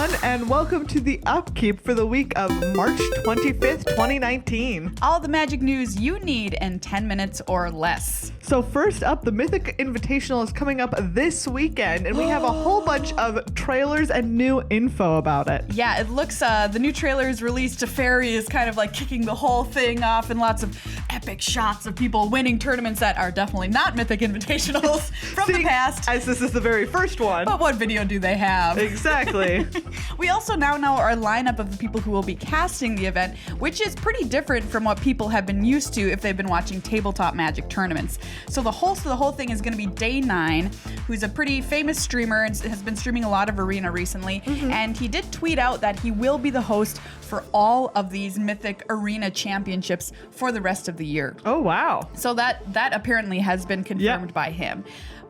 everyone, and welcome to the Upkeep for the week of March 25th, 2019. All the Magic news you need in 10 minutes or less. So first up, the Mythic Invitational is coming up this weekend, and we have a whole bunch of trailers and new info about it. Yeah, it looks, the new trailer is released. Teferi is kind of like kicking the whole thing off, and lots of epic shots of people winning tournaments that are definitely not Mythic Invitationals from the past. As this is the very first one. But what video do they have? Exactly. We also now know our lineup of the people who will be casting the event, which is pretty different from what people have been used to if they've been watching tabletop Magic tournaments. So the host of the whole thing is going to be Day9, who's a pretty famous streamer and has been streaming a lot of Arena recently. And he did tweet out that he will be the host for all of these Mythic Arena championships for the rest of the year. Oh, wow. So that apparently has been confirmed by him.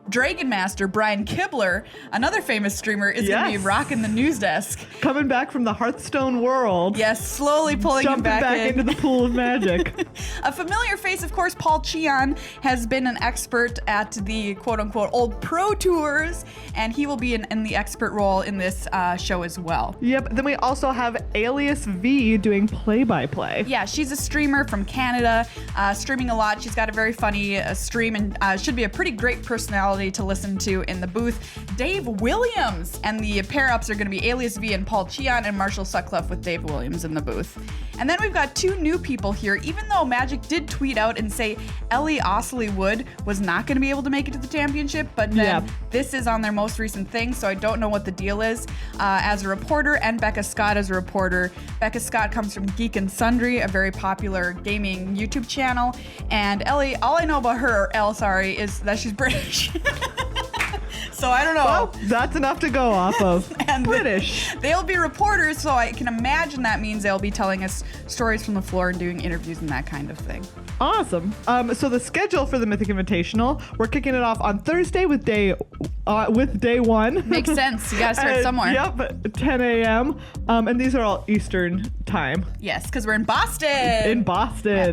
Dragon Master Brian Kibler, another famous streamer, is going to be rocking the news desk. Coming back from the Hearthstone world. Yes, slowly pulling him back into the pool of magic. A familiar face, of course, Paul Cheon has been an expert at the quote-unquote old pro tours, and he will be in the expert role in this show as well. Yep, then we also have Alias V doing play-by-play. Yeah, she's a streamer from Canada, streaming a lot. She's got a very funny stream and should be a pretty great personality to listen to in the booth. Dave Williams and the pair-ups are going to be Alias V and Paul Cheon, and Marshall Sutcliffe with Dave Williams in the booth. And then we've got two new people here, even though Magic did tweet out and say Ellie Osley-Wood was not going to be able to make it to the championship, but then this is on their most recent thing, so I don't know what the deal is. As a reporter, and Becca Scott as a reporter. Becca Scott comes from Geek and Sundry, a very popular gaming YouTube channel, and Ellie, all I know about her, is that she's British. So I don't know. Well, that's enough to go off of. And British. They'll be reporters, so I can imagine that means they'll be telling us stories from the floor and doing interviews and that kind of thing. Awesome. So the schedule for the Mythic Invitational, we're kicking it off on Thursday with day one. Makes sense. You gotta start somewhere. Yep, 10 a.m. And these are all Eastern time. Yes, because we're in Boston. At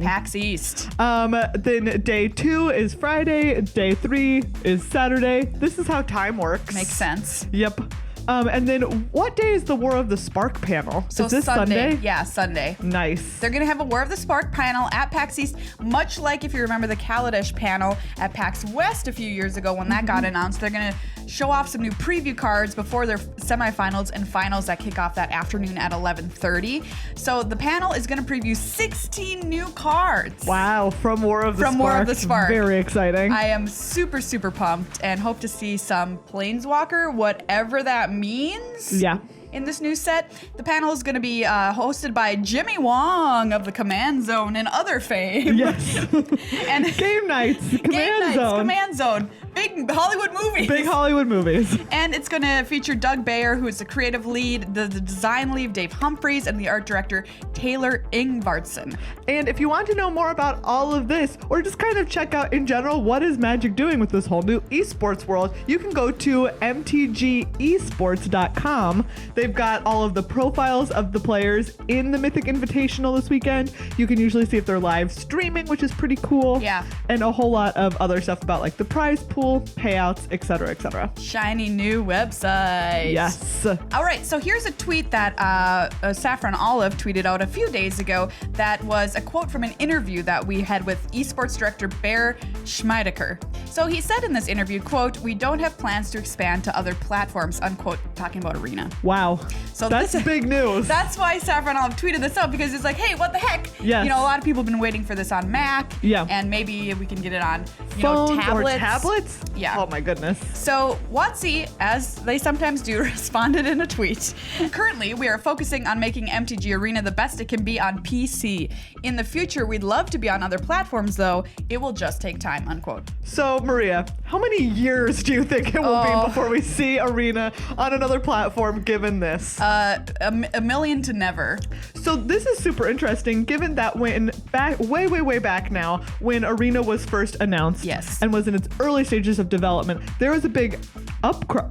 PAX East. Then day 2 is Friday. Day 3 is Saturday. This is how time works. Makes sense. Yep. And then what day is the War of the Spark panel? So is this Sunday? Yeah, Sunday. Nice. They're going to have a War of the Spark panel at PAX East, much like if you remember the Kaladesh panel at PAX West a few years ago when that got announced. They're going to show off some new preview cards before their semifinals and finals that kick off that afternoon at 11:30. So the panel is going to preview 16 new cards. Wow, from War of the Spark. Very exciting. I am super, super pumped and hope to see some Planeswalker, whatever that means. Yeah. In this new set, the panel is going to be hosted by Jimmy Wong of the Command Zone and other fame. Yes. And Game Nights, Command Zone. Big Hollywood movies. And it's going to feature Doug Bayer, who is the creative lead, the design lead, Dave Humphreys, and the art director, Taylor Ingvartson. And if you want to know more about all of this, or just kind of check out in general what is Magic doing with this whole new esports world, you can go to mtgesports.com. They've got all of the profiles of the players in the Mythic Invitational this weekend. You can usually see if they're live streaming, which is pretty cool. Yeah. And a whole lot of other stuff about like the prize pool, payouts, etc., etc. Shiny new website. Yes. All right, so here's a tweet that Saffron Olive tweeted out a few days ago that was a quote from an interview that we had with esports director Bear Schmeidecker. So he said in this interview, quote, "We don't have plans to expand to other platforms," unquote, talking about Arena. Wow. So that's big news. That's why Saffron Olive tweeted this out, because it's like, hey, what the heck? Yes. You know, a lot of people have been waiting for this on Mac. Yeah. And maybe we can get it on, phones tablets. Or tablets? Yeah. Oh my goodness. So WotC, as they sometimes do, responded in a tweet. "Currently, we are focusing on making MTG Arena the best it can be on PC. In the future, we'd love to be on other platforms, though. It will just take time," unquote. So, Maria, how many years do you think it will be before we see Arena on another platform given this? A million to never. So this is super interesting, given that way back now, when Arena was first announced, yes, and was in its early stages of development, there was a big outcry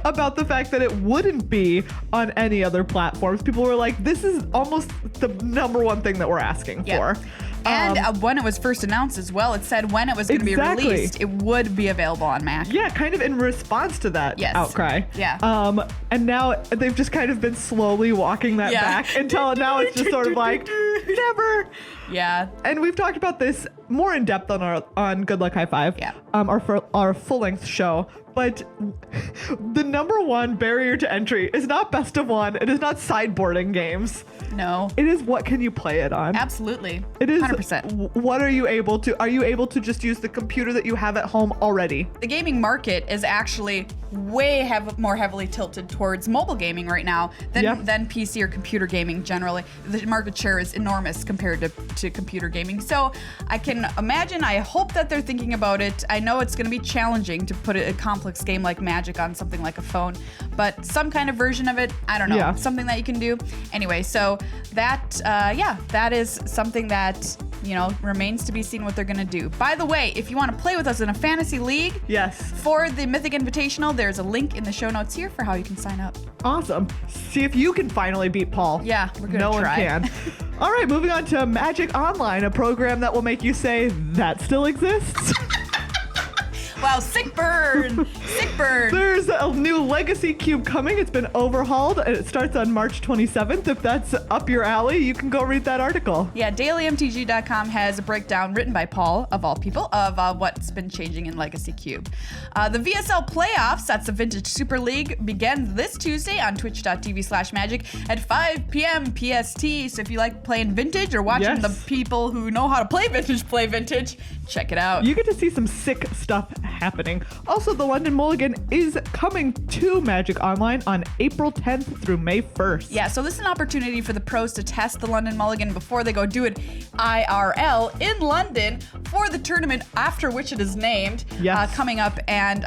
about the fact that it wouldn't be on any other platforms. People were like, this is almost the number one thing that we're asking for. And when it was first announced as well, it said when it was going to be Exactly. released, it would be available on Mac. Yeah, kind of in response to that Yes. outcry. Yeah. And now they've just kind of been slowly walking that Yeah. back until now it's just sort of like, never. Yeah. And we've talked about this more in depth on Good Luck High Five, Yeah. our full length show. But the number one barrier to entry is not best of one. It is not sideboarding games. No. It is what can you play it on. Absolutely. It is 100%. What are you able to? Are you able to just use the computer that you have at home already? The gaming market is actually way more heavily tilted towards mobile gaming right now than PC or computer gaming generally. The market share is enormous compared to computer gaming. So I can imagine, I hope that they're thinking about it. I know it's going to be challenging to put a complex game like Magic on something like a phone, but some kind of version of it, I don't know, Yeah. something that you can do. Anyway, so that, that is something that, remains to be seen what they're going to do. By the way, if you want to play with us in a fantasy league, Yes. for the Mythic Invitational, there's a link in the show notes here for how you can sign up. Awesome. See if you can finally beat Paul. Yeah, we're gonna No one try. can. All right, moving on to Magic Online, a program that will make you say, that still exists? Wow, sick burn! Sick burn! There's a new Legacy Cube coming. It's been overhauled, and it starts on March 27th. If that's up your alley, you can go read that article. Yeah, dailymtg.com has a breakdown written by Paul, of all people, of what's been changing in Legacy Cube. The VSL playoffs, that's the Vintage Super League, begins this Tuesday on twitch.tv/magic at 5 p.m. PST. So if you like playing Vintage or watching Yes. the people who know how to play Vintage, check it out. You get to see some sick stuff happening. Also, the London Mulligan is coming to Magic Online on April 10th through May 1st. Yeah, so this is an opportunity for the pros to test the London Mulligan before they go do it IRL in London for the tournament after which it is named, Yes. coming up. And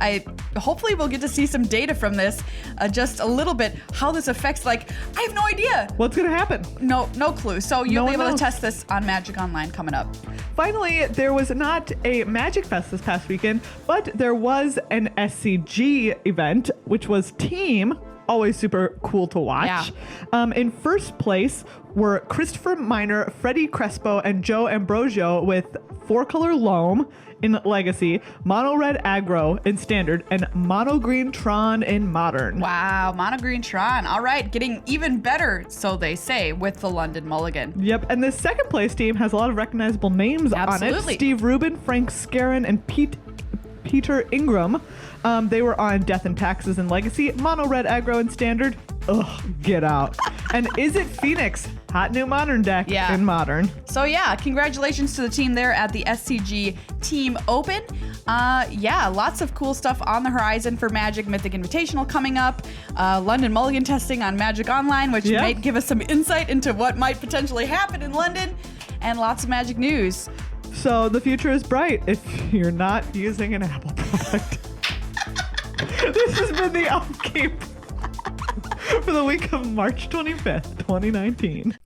hopefully we'll get to see some data from this, just a little bit, how this affects, I have no idea. What's going to happen? No clue. So you'll No be one able to knows. test this on Magic Online coming up. Finally, there was not a Magic Fest this past weekend, but there was an SCG event, which was Team. Always super cool to watch. In first place were Christopher Miner, Freddie Crespo, and Joe Ambrosio with 4-color Loam in Legacy, Mono Red Aggro in Standard, and Mono Green Tron in Modern. Wow, Mono Green Tron. All right, getting even better, so they say, with the London Mulligan. Yep, and the second place team has a lot of recognizable names on Absolutely. it. Steve Rubin, Frank Scarron, and Peter Ingram. They were on Death and Taxes in Legacy, Mono Red Aggro in Standard. Ugh, get out. And Is It Phoenix? Hot new Modern deck in Modern. So yeah, congratulations to the team there at the SCG Team Open. Lots of cool stuff on the horizon for Magic. Mythic Invitational coming up. London Mulligan testing on Magic Online, which might give us some insight into what might potentially happen in London. And lots of Magic news. So the future is bright if you're not using an Apple product. This has been the Upkeep for the week of March 25th, 2019.